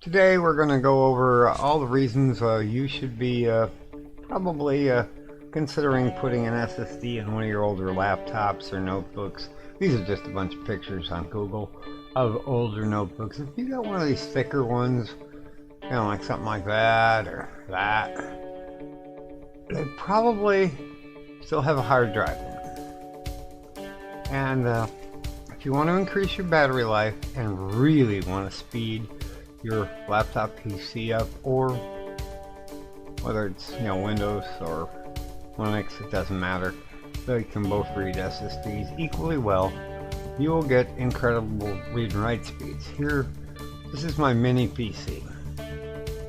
Today we're going to go over all the reasons you should be probably considering putting an SSD in one of your older laptops or notebooks. These are just a bunch of pictures on Google of older notebooks. If you got one of these thicker ones, you know, like something like that or that, they probably still have a hard drive in them. And if you want to increase your battery life and really want to speed your laptop PC up, or whether it's Windows or Linux, it doesn't matter, they can both read SSDs equally well. You will get incredible read and write speeds. Here, this is my mini PC,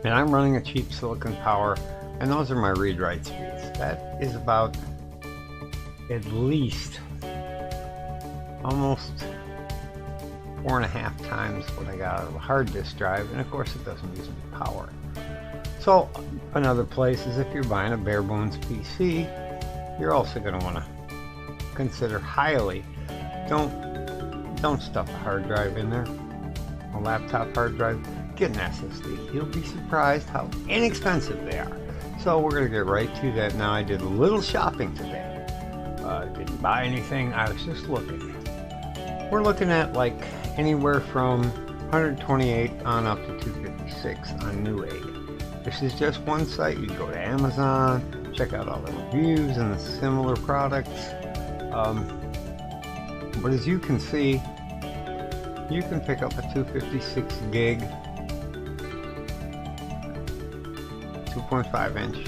and I'm running a cheap silicon power, and those are my read write speeds. That is about at least almost 4.5 times what I got out of a hard disk drive, and of course it doesn't use any power. So another place is if you're buying a bare bones PC, you're also going to want to consider highly, don't stuff a hard drive in there, a laptop hard drive. Get an SSD. You'll be surprised how inexpensive they are. So we're going to get right to that now. I did a little shopping today. Didn't buy anything, I was just looking. We're looking at like anywhere from 128 on up to 256 on NewEgg. This is just one site. You can go to Amazon, check out all the reviews and the similar products. But as you can see, you can pick up a 256 gig, 2.5 inch,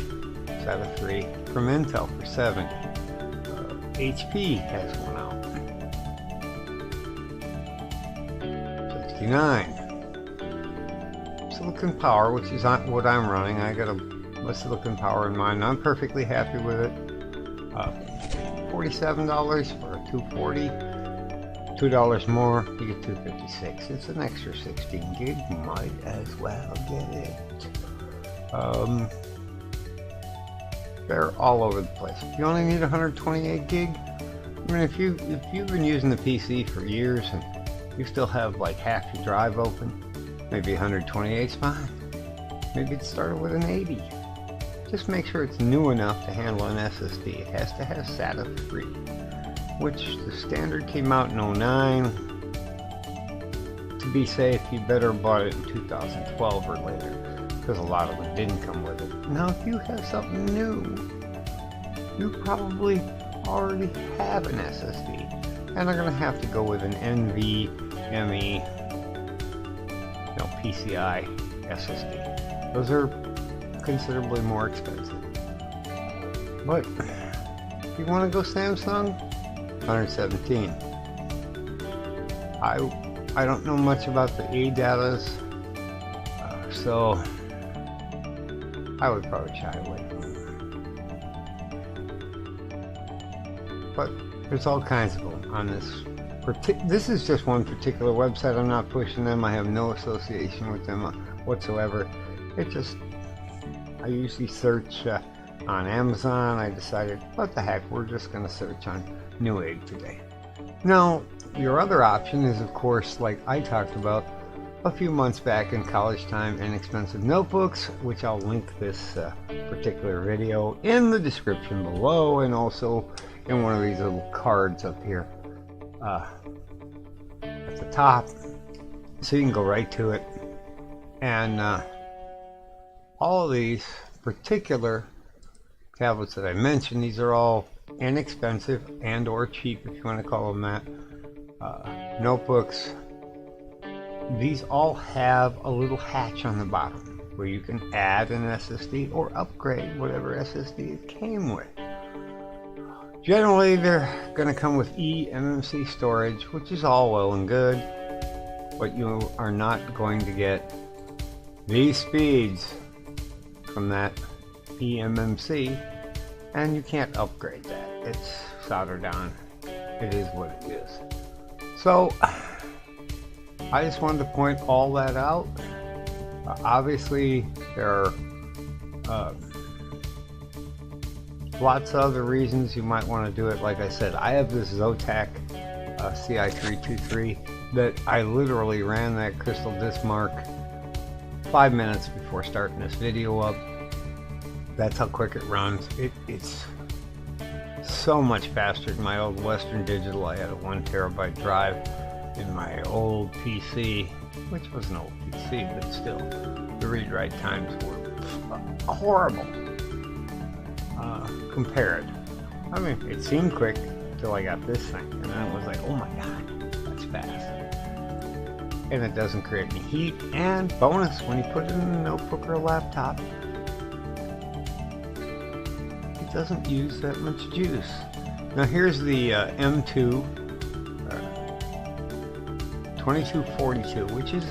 set of 3 from Intel for $70. HP has one out. 69. Silicon Power, which is what I'm running. I got a Silicon Power in mine. I'm perfectly happy with it. $47 for a 240. $2 more, you get 256. It's an extra 16 gig. Might as well get it. They're all over the place. If you only need 128 gig, I mean, if you've been using the PC for years and you still have like half your drive open, maybe 128's fine. Maybe it started with an 80. Just make sure it's new enough to handle an SSD. It has to have SATA 3, which the standard came out in 09. To be safe, you better have bought it in 2012 or later, because a lot of them didn't come with it. Now, if you have something new, you probably already have an SSD, and are going to have to go with an NVMe, PCI SSD. Those are considerably more expensive. But if you want to go Samsung, 117. I don't know much about the ADATAs, so I would probably shy away from them. But there's all kinds of them on this. This is just one particular website. I'm not pushing them. I have no association with them whatsoever. I usually search on Amazon. I decided, what the heck, we're just going to search on NewEgg today. Now, your other option is, of course, like I talked about a few months back in college time, inexpensive notebooks, which I'll link this particular video in the description below, and also in one of these little cards up here at the top, so you can go right to it. And all of these particular tablets that I mentioned, these are all inexpensive and or cheap, if you want to call them that, notebooks. These all have a little hatch on the bottom where you can add an SSD or upgrade whatever SSD it came with. Generally, they're going to come with eMMC storage, which is all well and good, but you are not going to get these speeds from that eMMC, and you can't upgrade that. It's soldered on. It is what it is. So I just wanted to point all that out. Obviously, there are lots of other reasons you might want to do it. Like I said, I have this Zotac CI323 that I literally ran that crystal disk mark 5 minutes before starting this video up. That's how quick it runs. It's so much faster than my old Western Digital. I had a 1 terabyte drive in my old PC, which was an old PC, but still, the read-write times were horrible. Compared. I mean, it seemed quick until I got this thing, and then it was like, oh my god, that's fast. And it doesn't create any heat, and bonus, when you put it in a notebook or a laptop, it doesn't use that much juice. Now here's the M2 2242, which is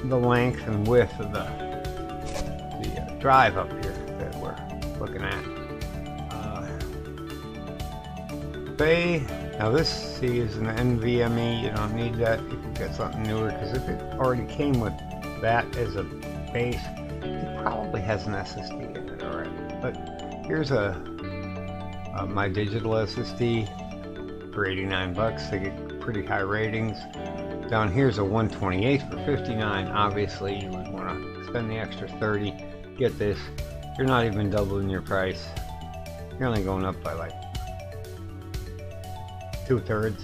the length and width of the drive up here that we're looking at. Now this, see, is an NVMe. You don't need that if you've got something newer, because if it already came with that as a base, it probably has an SSD in it already. But here's my digital SSD for 89 bucks. They get pretty high ratings. Down here's a 128 for 59. Obviously you would want to spend the extra 30. Get this, you're not even doubling your price. You're only going up by like 2/3,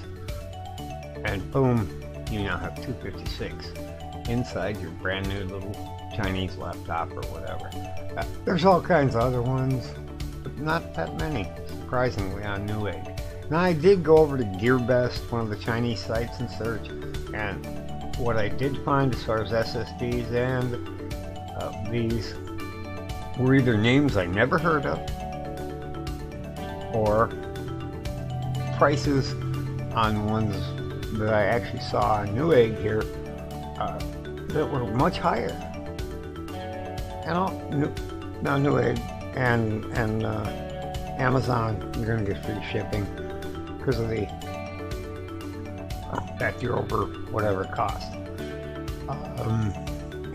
and boom, you now have 256 inside your brand new little Chinese laptop or whatever. There's all kinds of other ones, but not that many, surprisingly, on Newegg. Now I did go over to GearBest, one of the Chinese sites, and search, and what I did find as far as SSDs and these were either names I never heard of, or prices on ones that I actually saw on Newegg here that were much higher. And now Newegg and Amazon, you're going to get free shipping because of the that you're over whatever it costs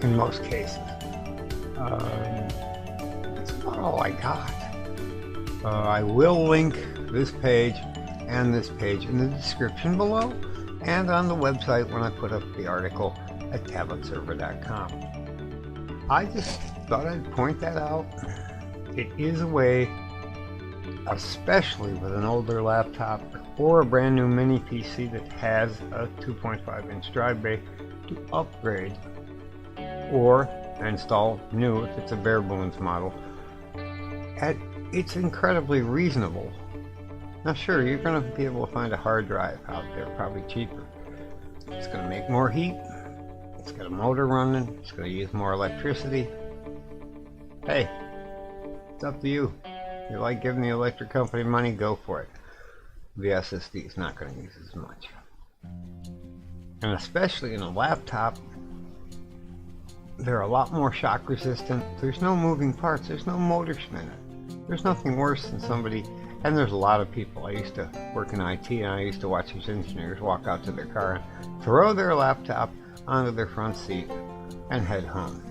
in most cases. That's about all I got. I will link this page and this page in the description below, and on the website when I put up the article at tabletserver.com. I just thought I'd point that out. It is a way, especially with an older laptop or a brand new mini PC that has a 2.5-inch drive bay, to upgrade or install new if it's a bare bones model. It's incredibly reasonable. Now sure, you're going to be able to find a hard drive out there, probably cheaper. It's going to make more heat, it's got a motor running, it's going to use more electricity. Hey, it's up to you. If you like giving the electric company money, go for it. The SSD is not going to use as much. And especially in a laptop, they're a lot more shock resistant. There's no moving parts, there's no motor spinning. There's nothing worse than somebody, and there's a lot of people. I used to work in IT, and I used to watch these engineers walk out to their car and throw their laptop onto their front seat and head home.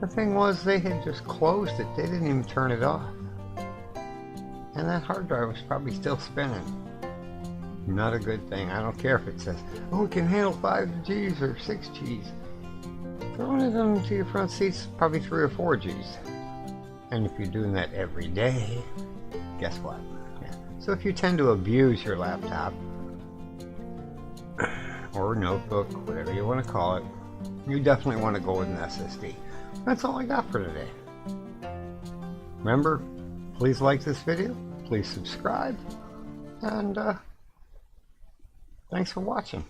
The thing was, they had just closed it. They didn't even turn it off. And that hard drive was probably still spinning. Not a good thing. I don't care if it says, oh, it can handle 5Gs or 6Gs. Throwing it onto your front seat's probably 3 or 4 Gs. And if you're doing that every day, guess what? Yeah. So if you tend to abuse your laptop or notebook, whatever you want to call it, you definitely want to go with an SSD. That's all I got for today. Remember, please like this video, please subscribe, and thanks for watching.